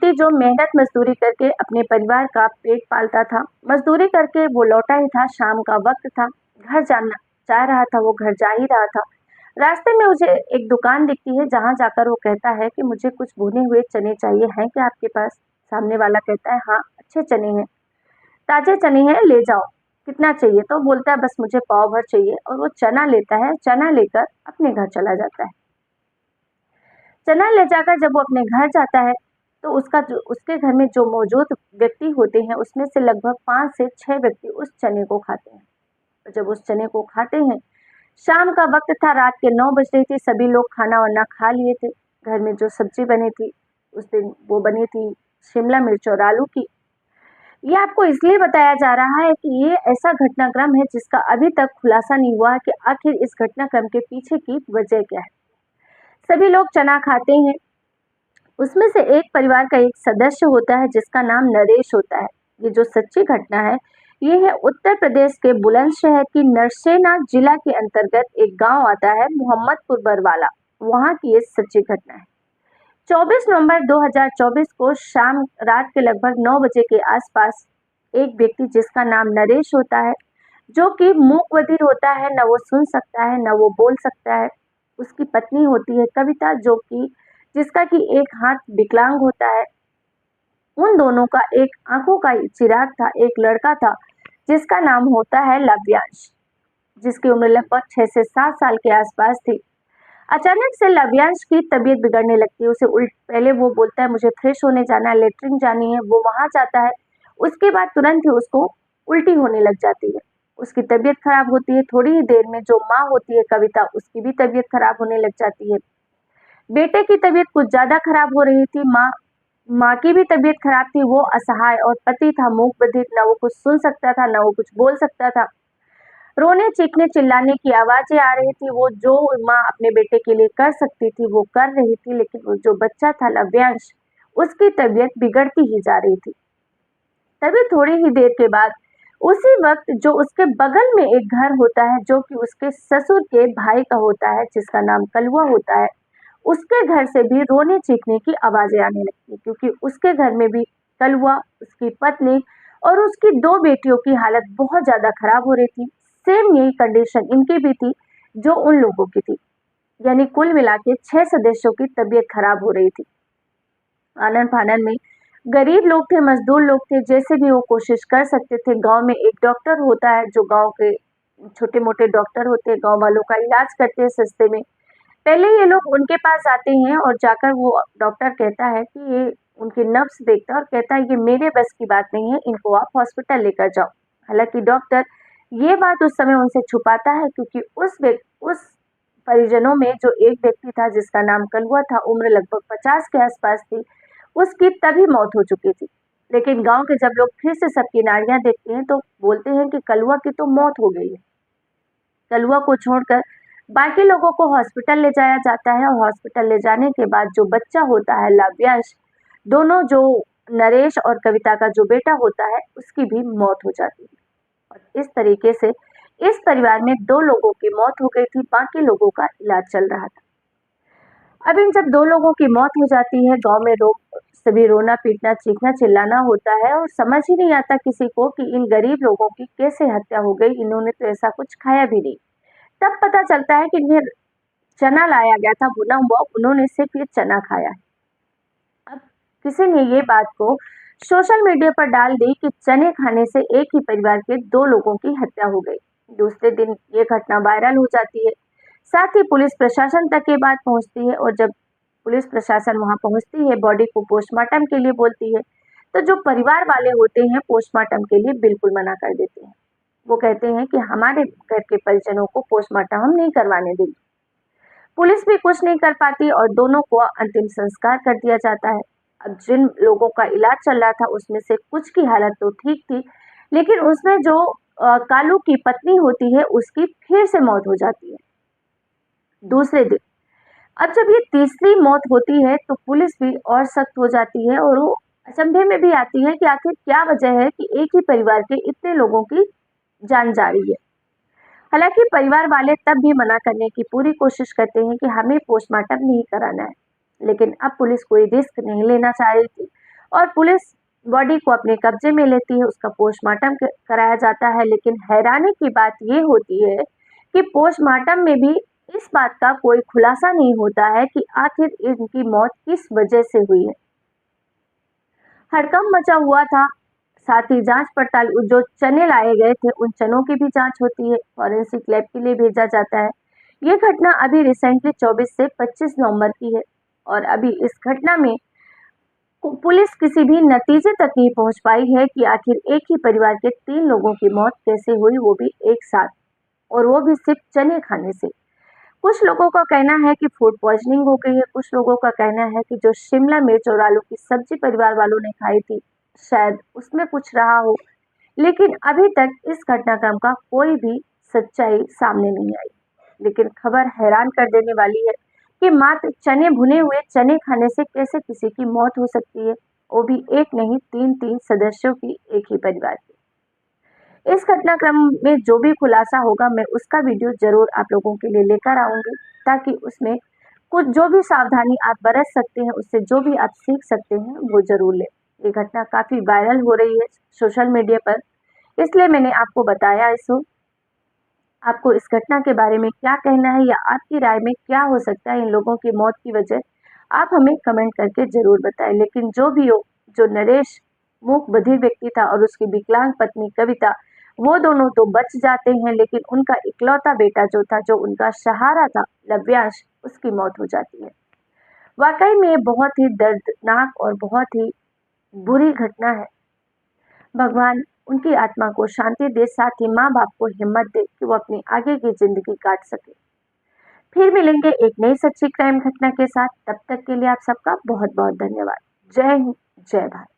व्यक्ति जो मेहनत मजदूरी करके अपने परिवार का पेट पालता था, मजदूरी करके वो लौटा ही था, शाम का वक्त था, घर जाना चाह रहा था, वो घर जा ही रहा था। रास्ते में उसे एक दुकान दिखती है जहाँ जाकर वो कहता है कि मुझे कुछ भुने हुए चने चाहिए, हैं क्या आपके पास? सामने वाला कहता है हाँ, अच्छे चने हैं, ताजे चने हैं, ले जाओ। कितना चाहिए? तो बोलता है बस मुझे पाव भर चाहिए, और वो चना लेता है, चना लेकर अपने घर चला जाता है। चना ले जाकर जब वो अपने घर जाता है, तो उसके घर में जो मौजूद व्यक्ति होते हैं, उसमें से लगभग 5 से 6 व्यक्ति उस चने को खाते हैं। और जब उस चने को खाते हैं, शाम का वक्त था, रात के 9 बज रही थी, सभी लोग खाना-वाना खा लिए थे। घर में जो सब्जी बनी थी, उस दिन वो बनी थी शिमला मिर्च और आलू की। ये आपको इसलिए बताया जा रहा है कि ये ऐसा घटनाक्रम है जिसका अभी तक खुलासा नहीं हुआ है कि आखिर इस घटनाक्रम के पीछे की वजह क्या है। सभी लोग चना खाते हैं। उसमें से एक परिवार का एक सदस्य होता है जिसका नाम नरेश होता है। ये जो सच्ची घटना है, ये है उत्तर प्रदेश के बुलंदशहर की नरसेना जिला के अंतर्गत एक गांव आता है, मोहम्मदपुर बरवाला। वहां की ये सच्ची घटना है। 24 नवंबर 2024 को शाम रात के लगभग 9 बजे के आसपास एक व्यक्ति जिसका नाम नरेश होता है, जो कि मूक बधिर होता है, न वो सुन सकता है, न वो बोल सकता है। उसकी पत्नी होती है कविता, जो कि जिसका कि एक हाथ विकलांग होता है। उन दोनों का एक आंखों का चिराग था, एक लड़का था जिसका नाम होता है लव्यांश, जिसकी उम्र लगभग 6 से 7 साल के आसपास थी। अचानक से लव्यांश की तबीयत बिगड़ने लगती है। उसे उल्ट पहले वो बोलता है मुझे फ्रेश होने जाना है, लेटरिन जानी है, वो वहां जाता है। उसके बाद तुरंत ही उसको उल्टी होने लग जाती है। उसकी तबीयत खराब होती है। थोड़ी ही देर में जो माँ होती है कविता, उसकी भी तबीयत खराब होने लग जाती है। बेटे की तबीयत कुछ ज्यादा खराब हो रही थी। माँ की भी तबीयत खराब थी। वो असहाय, और पति था मूक बधिर, न वो कुछ सुन सकता था, न वो कुछ बोल सकता था। रोने चीखने चिल्लाने की आवाजें आ रही थी। वो जो माँ अपने बेटे के लिए कर सकती थी वो कर रही थी, लेकिन वो जो बच्चा था लव्यांश, उसकी तबीयत बिगड़ती ही जा रही थी। तभी थोड़ी ही देर के बाद उसी वक्त जो उसके बगल में एक घर होता है, जो कि उसके ससुर के भाई का होता है, जिसका नाम कलुआ होता है, उसके घर से भी रोने चीखने की आवाजें आने लगती है, क्योंकि उसके घर में भी कलुआ, उसकी पत्नी और उसकी 2 बेटियों की हालत बहुत ज्यादा खराब हो रही थी। सेम यही कंडीशन इनकी भी थी जो उन लोगों की थी। यानी कुल मिला के 6 सदस्यों की तबीयत खराब हो रही थी। आनन फानन में गरीब लोग थे, मजदूर लोग थे, जैसे भी वो कोशिश कर सकते थे। गांव में एक डॉक्टर होता है, जो गांव के छोटे मोटे डॉक्टर होते हैं, गांव वालों का इलाज करते हैं सस्ते में। पहले ये लोग उनके पास आते हैं और जाकर वो डॉक्टर कहता है कि ये उनके नब्ज देखता है और कहता है ये मेरे बस की बात नहीं है, इनको आप हॉस्पिटल लेकर जाओ। हालांकि डॉक्टर ये बात उस समय उनसे छुपाता है, क्योंकि उस परिजनों में जो एक व्यक्ति था जिसका नाम कलुआ था, उम्र लगभग 50 के आसपास थी, उसकी तभी मौत हो चुकी थी। लेकिन गांव के जब लोग फिर से सबकी नाड़ियां देखते हैं तो बोलते हैं कि कलुआ की तो मौत हो गई है। कलुआ को छोड़कर बाकी लोगों को हॉस्पिटल ले जाया जाता है, और हॉस्पिटल ले जाने के बाद जो बच्चा होता है लव्यांश, दोनों जो नरेश और कविता का जो बेटा होता है, उसकी भी मौत हो जाती है। और इस तरीके से इस परिवार में 2 लोगों की मौत हो गई थी, बाकी लोगों का इलाज चल रहा था। अब इन जब 2 लोगों की मौत हो जाती है, गांव में सभी रोना पीटना चीखना चिल्लाना होता है, और समझ ही नहीं आता किसी को कि इन गरीब लोगों की कैसे हत्या हो गई। इन्होंने तो ऐसा कुछ खाया भी नहीं। तब पता चलता है कि इन्हें चना लाया गया था भुना हुआ, उन्होंने सिर्फ ये चना खाया है। अब किसी ने ये बात को सोशल मीडिया पर डाल दी कि चने खाने से एक ही परिवार के 2 लोगों की हत्या हो गई। दूसरे दिन ये घटना वायरल हो जाती है। साथ ही पुलिस प्रशासन तक ये बात पहुंचती है, और जब पुलिस प्रशासन वहां पहुंचती है, बॉडी को पोस्टमार्टम के लिए बोलती है, तो जो परिवार वाले होते हैं पोस्टमार्टम के लिए बिल्कुल मना कर देते हैं। वो कहते हैं कि हमारे घर के परिजनों को पोस्टमार्टम हम नहीं करवाने देंगे। पुलिस भी कुछ नहीं कर पाती और दोनों को अंतिम संस्कार कर दिया जाता है। अब जिन लोगों का इलाज चल रहा था उसमें से कुछ की हालत तो ठीक थी, लेकिन उसमें जो कालू की पत्नी होती है उसकी फिर से मौत हो जाती है दूसरे दिन। अब जब ये तीसरी मौत होती है तो पुलिस भी और सख्त हो जाती है, और वो अचंभे में भी आती है कि आखिर क्या वजह है कि एक ही परिवार के इतने लोगों की जान जा रही है। हालांकि परिवार वाले तब भी मना करने की पूरी कोशिश करते हैं कि हमें पोस्टमार्टम नहीं कराना है, लेकिन अब पुलिस कोई रिस्क नहीं लेना चाह रही थी, और पुलिस बॉडी को अपने कब्जे में लेती है। उसका पोस्टमार्टम कराया जाता है, लेकिन हैरानी की बात ये होती है कि पोस्टमार्टम में भी इस बात का कोई खुलासा नहीं होता है कि आखिर इनकी मौत किस वजह से हुई है। हड़कंप मचा हुआ था। साथ ही जांच पड़ताल, जो चने लाए गए थे उन चनों की भी जांच होती है, फॉरेंसिक लैब के लिए भेजा जाता है। ये घटना अभी रिसेंटली 24 से 25 नवंबर की है और अभी इस घटना में पुलिस किसी भी नतीजे तक नहीं पहुंच पाई है कि आखिर एक ही परिवार के 3 लोगों की मौत कैसे हुई, वो भी एक साथ, और वो भी सिर्फ चने खाने से। कुछ लोगों का कहना है कि फूड पॉइजनिंग हो गई है, कुछ लोगों का कहना है कि जो शिमला मिर्च और आलू की सब्जी परिवार वालों ने खाई थी, शायद उसमें कुछ रहा हो। लेकिन अभी तक इस घटनाक्रम का कोई भी सच्चाई सामने नहीं आई। लेकिन खबर हैरान कर देने वाली है कि मात्र चने, भुने हुए चने खाने से कैसे किसी की मौत हो सकती है, वो भी एक नहीं, 3-3 सदस्यों की, एक ही परिवार की। इस घटनाक्रम में जो भी खुलासा होगा, मैं उसका वीडियो जरूर आप लोगों के लिए लेकर आऊंगी, ताकि उसमें कुछ जो भी सावधानी आप बरत सकते हैं, उससे जो भी आप सीख सकते हैं, वो जरूर लें। ये घटना काफी वायरल हो रही है सोशल मीडिया पर, इसलिए मैंने आपको बताया इसको। आपको इस घटना के बारे में क्या कहना है, या आपकी राय में क्या हो सकता है इन लोगों की मौत की वजह, आप हमें कमेंट करके जरूर बताएं। लेकिन जो भी हो, जो नरेश मूक बधिर व्यक्ति था और उसकी विकलांग पत्नी कविता, वो दोनों तो बच जाते हैं, लेकिन उनका इकलौता बेटा जो था, जो उनका सहारा था, लव्यांश, उसकी मौत हो जाती है। वाकई में ये बहुत ही दर्दनाक और बहुत ही बुरी घटना है। भगवान उनकी आत्मा को शांति दे, साथ ही माँ बाप को हिम्मत दे कि वो अपनी आगे की जिंदगी काट सके। फिर मिलेंगे एक नई सच्ची क्राइम घटना के साथ। तब तक के लिए आप सबका बहुत बहुत धन्यवाद। जय हिंद, जय भारत।